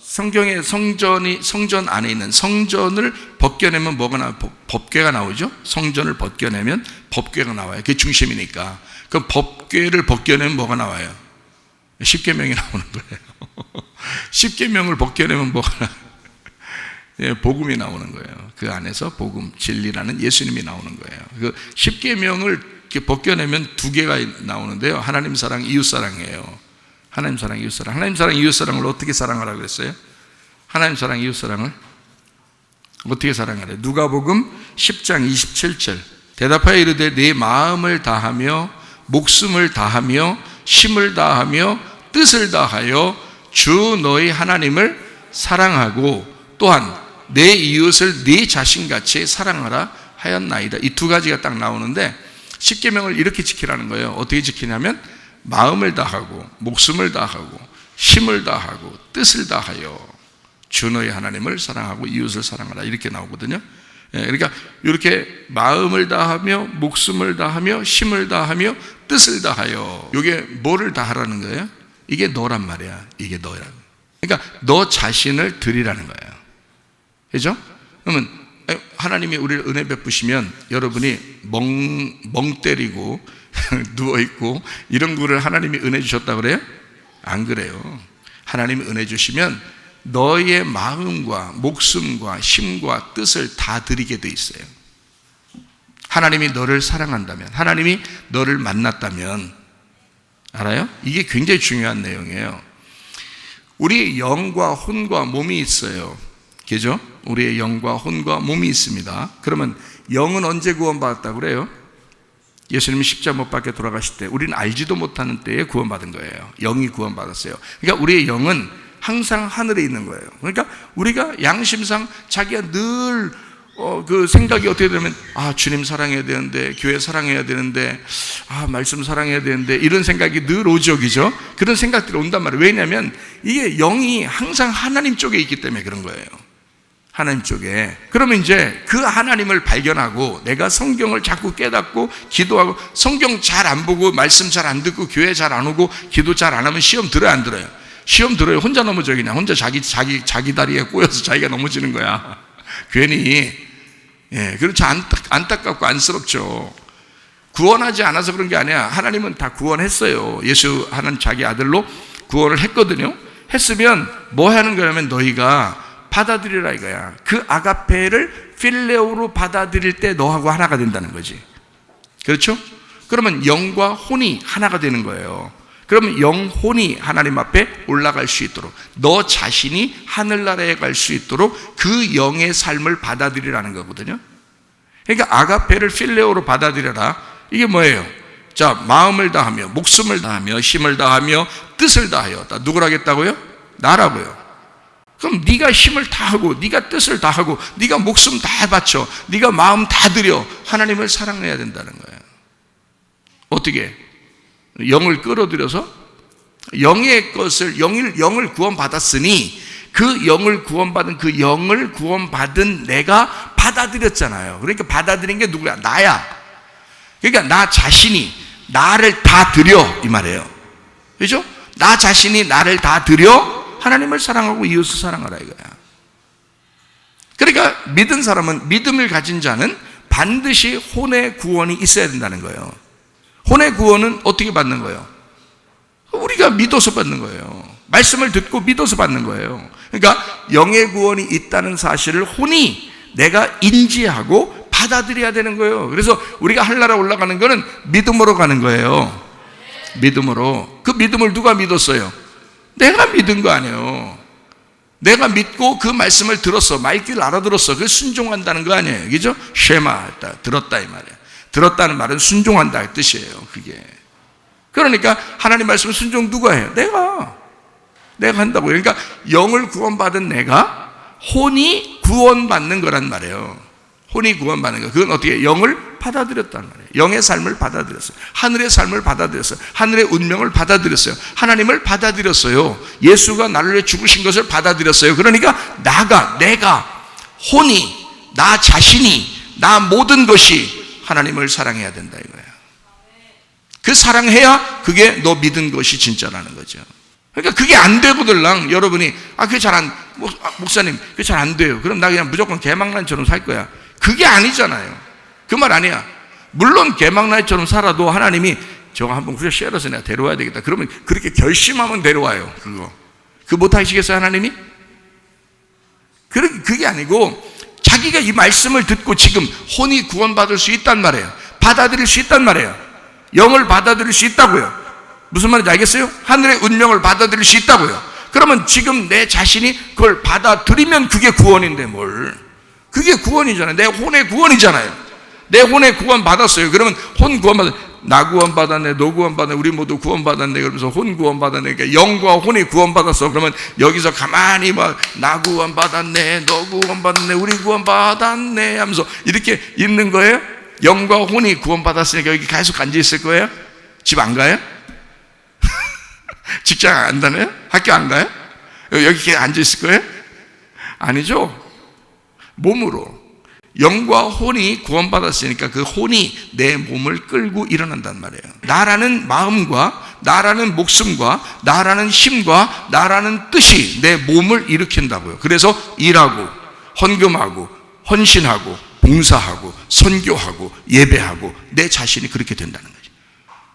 성경에 성전 안에 있는 성전을 벗겨내면 뭐가 나와요? 법궤가 나오죠? 성전을 벗겨내면 법궤가 나와요. 그게 중심이니까. 그 법궤를 벗겨내면 뭐가 나와요? 십계명이 나오는 거예요. 십계명을 벗겨내면 뭐가 나와요? 예, 복음이 나오는 거예요. 그 안에서 복음, 진리라는 예수님이 나오는 거예요. 그 십계명을 이렇게 벗겨내면 두 개가 나오는데요. 하나님 사랑, 이웃 사랑이에요. 하나님 사랑, 이웃 사랑. 하나님 사랑, 이웃 사랑을 어떻게 사랑하라고 그랬어요? 하나님 사랑, 이웃 사랑을 어떻게 사랑하래? 누가복음 10장 27절. 대답하여 이르되 네 마음을 다하며 목숨을 다하며 힘을 다하며 뜻을 다하여 주 너희 하나님을 사랑하고 또한 내 이웃을 네 자신같이 사랑하라 하였나이다. 이 두 가지가 딱 나오는데 십계명을 이렇게 지키라는 거예요. 어떻게 지키냐면 마음을 다하고 목숨을 다하고 힘을 다하고 뜻을 다하여 주 너희 하나님을 사랑하고 이웃을 사랑하라 이렇게 나오거든요. 그러니까 이렇게 마음을 다하며 목숨을 다하며 힘을 다하며 뜻을 다하여, 이게 뭐를 다하라는 거예요? 이게 너란 말이야. 이게 너라고. 그러니까 너 자신을 드리라는 거예요. 그죠? 그러면 하나님이 우리를 은혜 베푸시면 여러분이 멍 때리고 누워있고 이런 거를 하나님이 은혜 주셨다고 그래요? 안 그래요. 하나님이 은혜 주시면 너의 마음과 목숨과 힘과 뜻을 다 드리게 돼 있어요. 하나님이 너를 사랑한다면, 하나님이 너를 만났다면, 알아요? 이게 굉장히 중요한 내용이에요. 우리 영과 혼과 몸이 있어요. 그죠? 우리의 영과 혼과 몸이 있습니다. 그러면 영은 언제 구원받았다고 그래요? 예수님이 십자가 못 박혀 돌아가실 때 우리는 알지도 못하는 때에 구원받은 거예요. 영이 구원받았어요. 그러니까 우리의 영은 항상 하늘에 있는 거예요. 그러니까 우리가 양심상 자기가 늘 그 생각이 어떻게 되면 주님 사랑해야 되는데, 교회 사랑해야 되는데, 말씀 사랑해야 되는데, 이런 생각이 늘 오죠. 그죠? 그런 생각들이 온단 말이에요. 왜냐하면 이게 영이 항상 하나님 쪽에 있기 때문에 그런 거예요. 하나님 쪽에. 그러면 이제 그 하나님을 발견하고 내가 성경을 자꾸 깨닫고 기도하고, 성경 잘 안 보고 말씀 잘 안 듣고 교회 잘 안 오고 기도 잘 안 하면 시험 들어요, 안 들어요? 시험 들어요. 혼자 넘어져. 그냥 혼자 자기 다리에 꼬여서 자기가 넘어지는 거야. 괜히. 그렇지. 안타깝고 안쓰럽죠. 구원하지 않아서 그런 게 아니야. 하나님은 다 구원했어요. 예수 하는 자기 아들로 구원을 했거든요. 했으면 뭐 하는 거냐면 너희가 받아들이라 이거야. 그 아가페를 필레오로 받아들일 때 너하고 하나가 된다는 거지. 그렇죠? 그러면 영과 혼이 하나가 되는 거예요. 그러면 영혼이 하나님 앞에 올라갈 수 있도록, 너 자신이 하늘나라에 갈 수 있도록 그 영의 삶을 받아들이라는 거거든요. 그러니까 아가페를 필레오로 받아들여라. 이게 뭐예요? 자, 마음을 다하며 목숨을 다하며 힘을 다하며 뜻을 다하여. 누구를 하겠다고요? 나라고요. 그럼 네가 힘을 다하고 네가 뜻을 다하고 네가 목숨 다 바쳐 네가 마음 다 들여 하나님을 사랑해야 된다는 거예요. 어떻게? 영을 끌어들여서 영의 것을, 영을 구원받았으니 그 영을 구원받은 그 영을 구원받은 내가 받아들였잖아요. 그러니까 받아들인 게 누구야? 나야. 그러니까 나 자신이 나를 다 드려 이 말이에요. 그렇죠? 나 자신이 나를 다 드려 하나님을 사랑하고 이웃을 사랑하라 이거야. 그러니까 믿은 사람은, 믿음을 가진 자는 반드시 혼의 구원이 있어야 된다는 거예요. 혼의 구원은 어떻게 받는 거예요? 우리가 믿어서 받는 거예요. 말씀을 듣고 믿어서 받는 거예요. 그러니까 영의 구원이 있다는 사실을 혼이 내가 인지하고 받아들여야 되는 거예요. 그래서 우리가 하늘나라 올라가는 거는 믿음으로 가는 거예요. 믿음으로. 그 믿음을 누가 믿었어요? 내가 믿은 거 아니에요. 내가 믿고 그 말씀을 들었어. 말귀를 알아들었어. 그 순종한다는 거 아니에요. 그죠? 쉐마, 들었다 이 말이에요. 들었다는 말은 순종한다 그 뜻이에요. 그게. 그러니까 하나님 말씀 순종 누가 해요? 내가 한다고요. 그러니까 영을 구원받은 내가 혼이 구원받는 거란 말이에요. 혼이 구원받는 거. 그건 어떻게? 영을 받아들였단 말이에요. 영의 삶을 받아들였어요. 하늘의 삶을 받아들였어요. 하늘의 운명을 받아들였어요. 하나님을 받아들였어요. 예수가 나를 위해 죽으신 것을 받아들였어요. 그러니까 내가 혼이, 나 자신이, 나 모든 것이 하나님을 사랑해야 된다 이거야. 그 사랑해야 그게 너 믿은 것이 진짜라는 거죠. 그러니까 그게 안 되고들랑 여러분이 그게 목사님 그게 잘 안 돼요. 그럼 나 그냥 무조건 개망란처럼 살 거야. 그게 아니잖아요. 그 말 아니야. 물론 개망란처럼 살아도 하나님이 저거 한번 후레쉬에서 내가 데려와야 되겠다. 그러면 그렇게 결심하면 데려와요. 그거 못하시겠어요, 하나님이? 그게 아니고 자기가 이 말씀을 듣고 지금 혼이 구원받을 수 있단 말이에요. 받아들일 수 있단 말이에요. 영을 받아들일 수 있다고요. 무슨 말인지 알겠어요? 하늘의 운명을 받아들일 수 있다고요. 그러면 지금 내 자신이 그걸 받아들이면 그게 구원인데 뭘. 그게 구원이잖아요. 내 혼의 구원이잖아요. 내 혼의 구원 받았어요. 그러면 혼 구원 받았, 나 구원 받았네, 너 구원 받았네, 우리 모두 구원 받았네. 그러면서 혼 구원 받았네. 그러니까 영과 혼이 구원 받았어. 그러면 여기서 가만히 나 구원 받았네, 너 구원 받았네, 우리 구원 받았네 하면서 이렇게 있는 거예요? 영과 혼이 구원 받았으니까 여기 계속 앉아 있을 거예요? 집 안 가요? 직장 안 다녀요? 학교 안 가요? 여기 앉아 있을 거예요? 아니죠. 몸으로 영과 혼이 구원받았으니까 그 혼이 내 몸을 끌고 일어난단 말이에요. 나라는 마음과 나라는 목숨과 나라는 힘과 나라는 뜻이 내 몸을 일으킨다고요. 그래서 일하고 헌금하고 헌신하고 봉사하고 선교하고 예배하고 내 자신이 그렇게 된다는 거죠.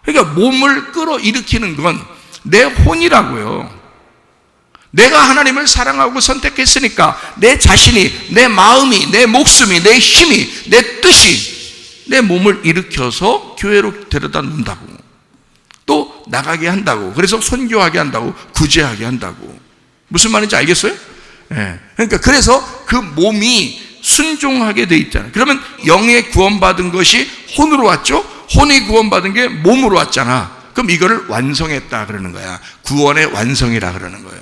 그러니까 몸을 끌어일으키는 건 내 혼이라고요. 내가 하나님을 사랑하고 선택했으니까 내 자신이, 내 마음이, 내 목숨이, 내 힘이, 내 뜻이 내 몸을 일으켜서 교회로 데려다 놓는다고. 또 나가게 한다고. 그래서 선교하게 한다고. 구제하게 한다고. 무슨 말인지 알겠어요? 네. 그러니까 그래서 그 몸이 순종하게 돼 있잖아요. 그러면 영의 구원받은 것이 혼으로 왔죠? 혼이 구원받은 게 몸으로 왔잖아. 그럼 이거를 완성했다 그러는 거야. 구원의 완성이라 그러는 거예요.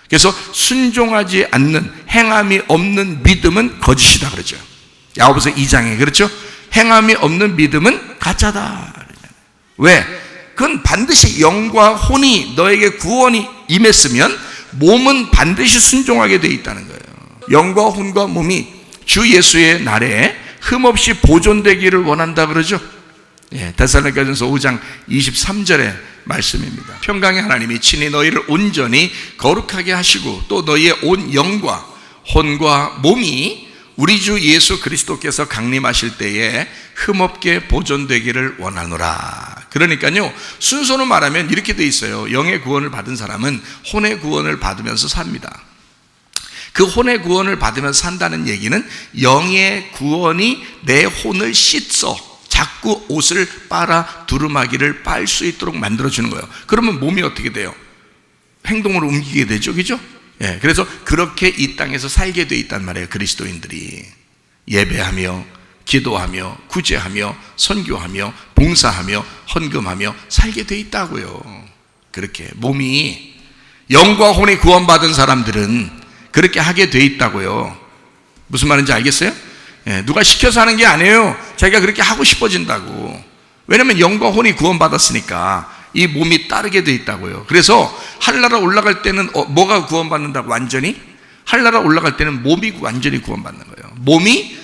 그래서 순종하지 않는, 행함이 없는 믿음은 거짓이다 그러죠. 야고보서 2장에 그렇죠? 행함이 없는 믿음은 가짜다. 왜? 그건 반드시 영과 혼이 너에게 구원이 임했으면 몸은 반드시 순종하게 돼 있다는 거예요. 영과 혼과 몸이 주 예수의 날에 흠없이 보존되기를 원한다 그러죠. 데살로니가전서 5장 23절의 말씀입니다. 평강의 하나님이 친히 너희를 온전히 거룩하게 하시고 또 너희의 온 영과 혼과 몸이 우리 주 예수 그리스도께서 강림하실 때에 흠없게 보존되기를 원하노라. 그러니까요, 순서로 말하면 이렇게 돼 있어요. 영의 구원을 받은 사람은 혼의 구원을 받으면서 삽니다. 그 혼의 구원을 받으면서 산다는 얘기는 영의 구원이 내 혼을 씻어 자꾸 옷을 빨아 두루마기를 빨 수 있도록 만들어주는 거예요. 그러면 몸이 어떻게 돼요? 행동으로 옮기게 되죠. 그죠? 그래서 그렇게 이 땅에서 살게 돼 있단 말이에요. 그리스도인들이 예배하며 기도하며 구제하며 선교하며 봉사하며 헌금하며 살게 돼 있다고요. 그렇게 몸이 영과 혼이 구원받은 사람들은 그렇게 하게 돼 있다고요. 무슨 말인지 알겠어요? 누가 시켜서 하는 게 아니에요. 자기가 그렇게 하고 싶어진다고. 왜냐하면 영과 혼이 구원받았으니까 이 몸이 따르게 돼 있다고요. 그래서 하늘나라 올라갈 때는 뭐가 구원받는다고? 완전히? 하늘나라 올라갈 때는 몸이 완전히 구원받는 거예요. 몸이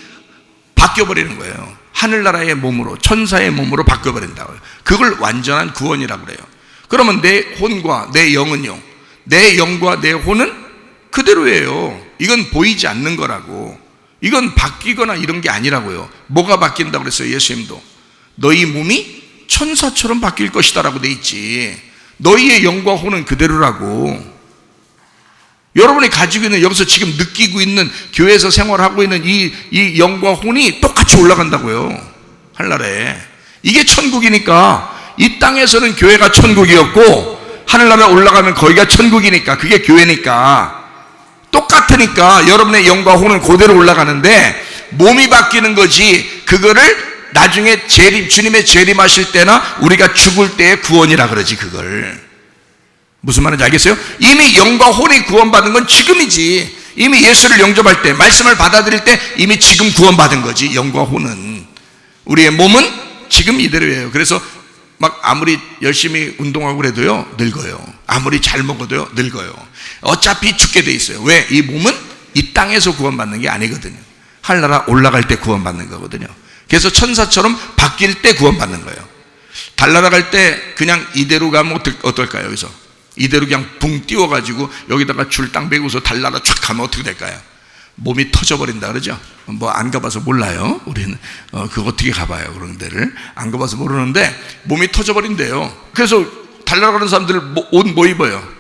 바뀌어버리는 거예요. 하늘나라의 몸으로, 천사의 몸으로 바뀌어버린다고요. 그걸 완전한 구원이라고 그래요. 그러면 내 혼과 내 영은요, 내 영과 내 혼은 그대로예요. 이건 보이지 않는 거라고. 이건 바뀌거나 이런 게 아니라고요. 뭐가 바뀐다고 그랬어요? 예수님도 너희 몸이 천사처럼 바뀔 것이다 라고 돼 있지. 너희의 영과 혼은 그대로라고. 여러분이 가지고 있는, 여기서 지금 느끼고 있는, 교회에서 생활하고 있는 이 영과 혼이 똑같이 올라간다고요. 하늘나라에. 이게 천국이니까 이 땅에서는 교회가 천국이었고 하늘나라에 올라가면 거기가 천국이니까, 그게 교회니까 똑같으니까 여러분의 영과 혼은 그대로 올라가는데 몸이 바뀌는 거지. 그거를 나중에 주님의 재림하실 때나 우리가 죽을 때의 구원이라 그러지. 그걸 무슨 말인지 알겠어요? 이미 영과 혼이 구원받은 건 지금이지. 이미 예수를 영접할 때, 말씀을 받아들일 때 이미 지금 구원받은 거지. 영과 혼은. 우리의 몸은 지금 이대로예요. 그래서 막 아무리 열심히 운동하고 그래도요 늙어요. 아무리 잘 먹어도요 늙어요. 어차피 죽게 돼 있어요. 왜? 이 몸은 이 땅에서 구원받는 게 아니거든요. 하늘나라 올라갈 때 구원받는 거거든요. 그래서 천사처럼 바뀔 때 구원받는 거예요. 달나라 갈 때 그냥 이대로 가면 어떨까요? 여기서 이대로 그냥 붕 띄워가지고 여기다가 줄 딱 매고서 달나라 촥 가면 어떻게 될까요? 몸이 터져버린다 그러죠. 뭐 안 가봐서 몰라요. 우리는 그거 어떻게 가봐요. 그런 데를 안 가봐서 모르는데 몸이 터져버린대요. 그래서 달나라 가는 사람들 옷 뭐 입어요?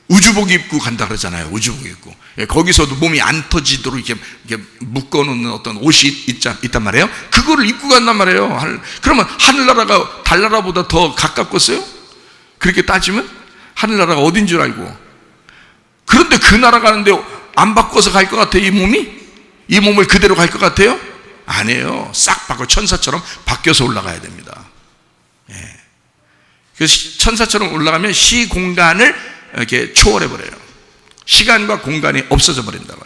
우주복 입고 간다 그러잖아요. 우주복 입고. 예, 거기서도 몸이 안 터지도록 이렇게 묶어놓는 어떤 옷이 있단 말이에요. 그거를 입고 간단 말이에요. 그러면 하늘나라가 달나라보다 더 가깝겠어요? 그렇게 따지면 하늘나라가 어딘 줄 알고. 그런데 그 나라 가는데 안 바꿔서 갈 것 같아요? 이 몸이? 이 몸을 그대로 갈 것 같아요? 아니에요. 싹 바꿔 천사처럼 바뀌어서 올라가야 됩니다. 예. 그래서 천사처럼 올라가면 시공간을 이렇게 초월해버려요. 시간과 공간이 없어져 버린다고요.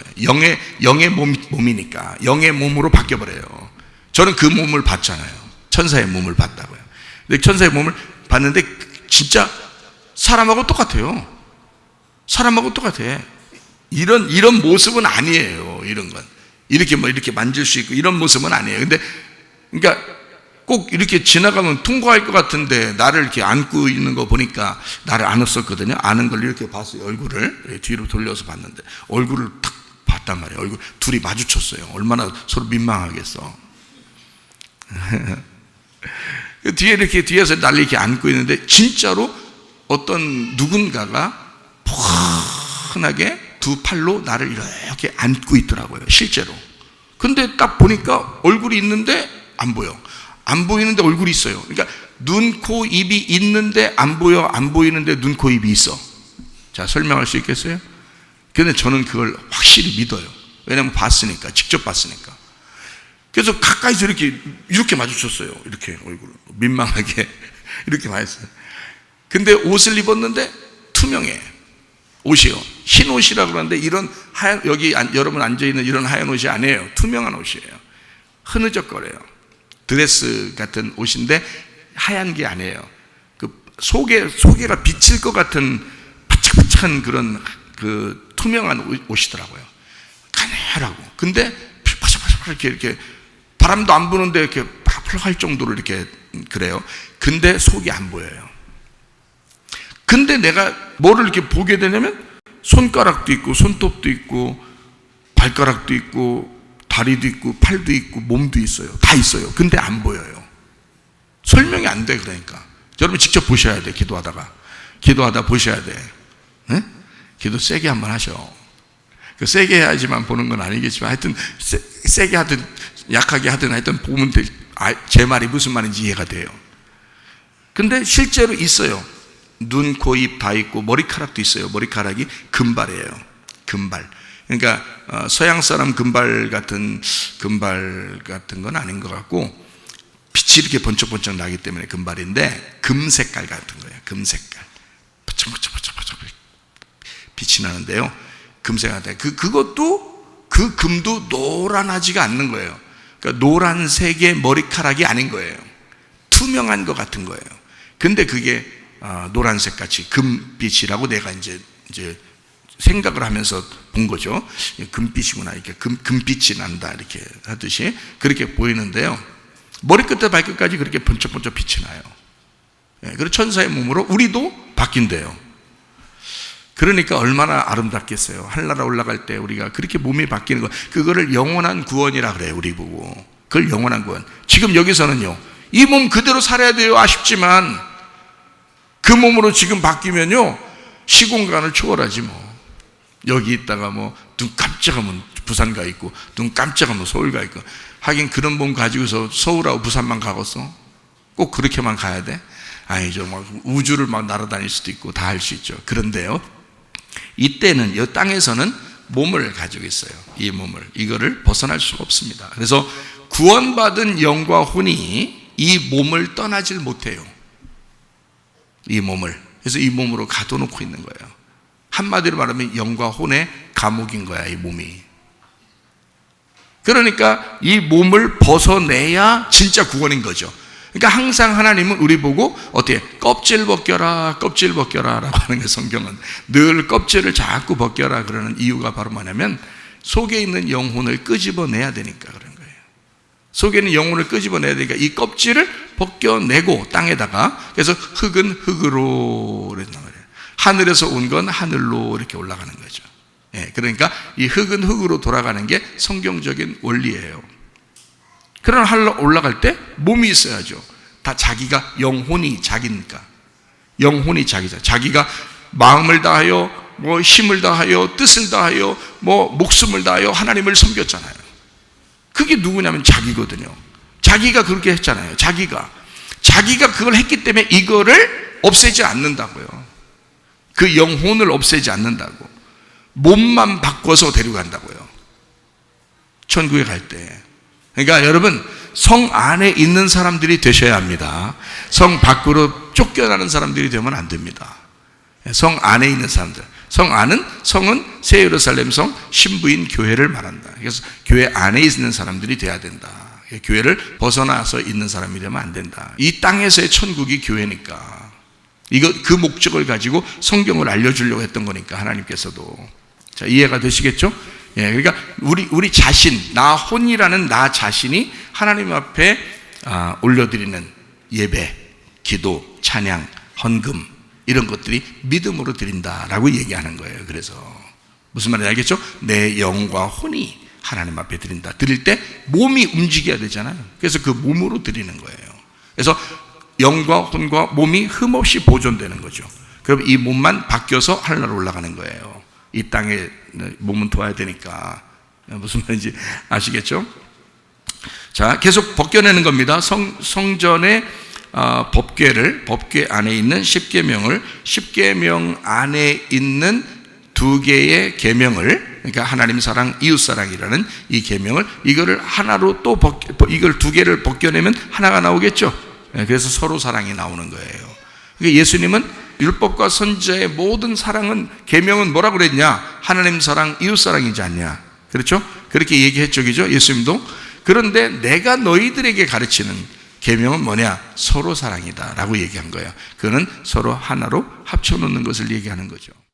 영의 몸이니까 영의 몸으로 바뀌어버려요. 저는 그 몸을 봤잖아요. 천사의 몸을 봤다고요. 근데 천사의 몸을 봤는데 진짜 사람하고 똑같아요. 사람하고 똑같아. 이런 모습은 아니에요. 이런 건 이렇게 만질 수 있고 이런 모습은 아니에요. 근데 그러니까 꼭 이렇게 지나가면 통과할 것 같은데 나를 이렇게 안고 있는 거 보니까 나를 안았었거든요. 아는 걸 이렇게 봤어요. 얼굴을 뒤로 돌려서 봤는데 얼굴을 탁 봤단 말이에요. 얼굴 둘이 마주쳤어요. 얼마나 서로 민망하겠어. 뒤에 이렇게 뒤에서 나를 이렇게 안고 있는데 진짜로 어떤 누군가가 펀하게 두 팔로 나를 이렇게 안고 있더라고요. 실제로. 근데 딱 보니까 얼굴이 있는데 안 보여. 안 보이는데 얼굴이 있어요. 그러니까 눈, 코, 입이 있는데 안 보여. 안 보이는데 눈, 코, 입이 있어. 자, 설명할 수 있겠어요? 근데 저는 그걸 확실히 믿어요. 왜냐하면 봤으니까, 직접 봤으니까. 그래서 가까이서 이렇게 마주쳤어요. 이렇게 얼굴을 민망하게 이렇게 마주쳤어요. 근데 옷을 입었는데 투명해. 옷이요. 흰 옷이라고 그러는데 이런 하얀, 여기 여러분 앉아있는 이런 하얀 옷이 아니에요. 투명한 옷이에요. 흐느적거려요. 드레스 같은 옷인데 하얀 게 아니에요. 그 소개가 비칠 것 같은 바짝바짝한 그런 그 투명한 옷이더라고요. 가늘하고. 근데 바짝바짝 이렇게 바람도 안 부는데 이렇게 펄펄할 정도로 이렇게 그래요. 근데 속이 안 보여요. 근데 내가 뭐를 이렇게 보게 되냐면 손가락도 있고 손톱도 있고 발가락도 있고 다리도 있고 팔도 있고 몸도 있어요. 다 있어요. 근데 안 보여요. 설명이 안 돼. 그러니까 여러분 직접 보셔야 돼. 기도하다 보셔야 돼. 네? 기도 세게 한번 하셔. 세게 해야지만 보는 건 아니겠지만 하여튼 세게 하든 약하게 하든 하여튼 보면 제 말이 무슨 말인지 이해가 돼요. 근데 실제로 있어요. 눈, 코, 입 다 있고 머리카락도 있어요. 머리카락이 금발이에요. 금발. 그러니까 서양 사람 금발 같은 건 아닌 것 같고 빛이 이렇게 번쩍번쩍 나기 때문에 금발인데 금 색깔 같은 거예요. 금 색깔. 번쩍번쩍 빛이 나는데요. 금색한데 그것도 그 금도 노란하지가 않는 거예요. 그러니까 노란색의 머리카락이 아닌 거예요. 투명한 것 같은 거예요. 근데 그게 노란색 같이 금빛이라고 내가 이제 생각을 하면서 본 거죠. 금빛이구나. 이렇게 금빛이 난다. 이렇게 하듯이 그렇게 보이는데요. 머리끝에 발끝까지 그렇게 번쩍번쩍 빛이 나요. 그리고 천사의 몸으로 우리도 바뀐대요. 그러니까 얼마나 아름답겠어요. 하늘나라 올라갈 때 우리가 그렇게 몸이 바뀌는 거, 그거를 영원한 구원이라 그래요. 우리 보고. 그걸 영원한 구원. 지금 여기서는요, 이 몸 그대로 살아야 돼요. 아쉽지만 그 몸으로 지금 바뀌면요 시공간을 초월하지 뭐. 여기 있다가 뭐 눈 깜짝하면 부산 가 있고 눈 깜짝하면 서울 가 있고. 하긴 그런 몸 가지고서 서울하고 부산만 가겠어? 꼭 그렇게만 가야 돼? 아니죠. 막 우주를 막 날아다닐 수도 있고 다 할 수 있죠. 그런데요, 이때는 이 땅에서는 몸을 가지고 있어요. 이 몸을, 이거를 벗어날 수가 없습니다. 그래서 구원받은 영과 혼이 이 몸을 떠나질 못해요. 이 몸을. 그래서 이 몸으로 가둬놓고 있는 거예요. 한마디로 말하면 영과 혼의 감옥인 거야, 이 몸이. 그러니까 이 몸을 벗어내야 진짜 구원인 거죠. 그러니까 항상 하나님은 우리 보고 어떻게 껍질 벗겨라, 껍질 벗겨라 라고 하는 게, 성경은 늘 껍질을 자꾸 벗겨라 그러는 이유가 바로 뭐냐면 속에 있는 영혼을 끄집어내야 되니까 그런 거예요. 속에 있는 영혼을 끄집어내야 되니까 이 껍질을 벗겨내고 땅에다가, 그래서 흙은 흙으로 그랬단 말이에요. 하늘에서 온 건 하늘로 이렇게 올라가는 거죠. 예, 그러니까 이 흙은 흙으로 돌아가는 게 성경적인 원리예요. 그러나 하늘로 올라갈 때 몸이 있어야죠. 다 자기가 영혼이 자기니까. 영혼이 자기죠. 자기가 마음을 다하여 뭐 힘을 다하여 뜻을 다하여 뭐 목숨을 다하여 하나님을 섬겼잖아요. 그게 누구냐면 자기거든요. 자기가 그렇게 했잖아요. 자기가 그걸 했기 때문에 이거를 없애지 않는다고요. 그 영혼을 없애지 않는다고. 몸만 바꿔서 데려간다고요. 천국에 갈 때. 그러니까 여러분, 성 안에 있는 사람들이 되셔야 합니다. 성 밖으로 쫓겨나는 사람들이 되면 안 됩니다. 성 안에 있는 사람들. 성은 새 예루살렘 성 신부인 교회를 말한다. 그래서 교회 안에 있는 사람들이 돼야 된다. 교회를 벗어나서 있는 사람이 되면 안 된다. 이 땅에서의 천국이 교회니까. 그 목적을 가지고 성경을 알려주려고 했던 거니까, 하나님께서도. 자, 이해가 되시겠죠? 예, 그러니까 우리 자신, 나 혼이라는 나 자신이 하나님 앞에 올려드리는 예배, 기도, 찬양, 헌금 이런 것들이 믿음으로 드린다라고 얘기하는 거예요. 그래서 무슨 말인지 알겠죠? 내 영과 혼이 하나님 앞에 드린다. 드릴 때 몸이 움직여야 되잖아요. 그래서 그 몸으로 드리는 거예요. 그래서 영과 혼과 몸이 흠없이 보존되는 거죠. 그럼 이 몸만 바뀌어서 하늘로 올라가는 거예요. 이 땅에 몸은 도와야 되니까. 무슨 말인지 아시겠죠? 자, 계속 벗겨내는 겁니다. 성전의 법궤 안에 있는 십계명을, 십계명 안에 있는 두 개의 계명을, 그러니까 하나님 사랑, 이웃 사랑이라는 이 계명을, 이거를 하나로 또 이걸 두 개를 벗겨내면 하나가 나오겠죠. 그래서 서로 사랑이 나오는 거예요. 그러니까 예수님은 율법과 선지자의 모든 사랑은, 계명은 뭐라고 그랬냐? 하나님 사랑, 이웃 사랑이지 않냐? 그렇죠? 그렇게 얘기했죠, 그죠? 예수님도. 그런데 내가 너희들에게 가르치는 계명은 뭐냐? 서로 사랑이다 라고 얘기한 거예요. 그거는 서로 하나로 합쳐놓는 것을 얘기하는 거죠.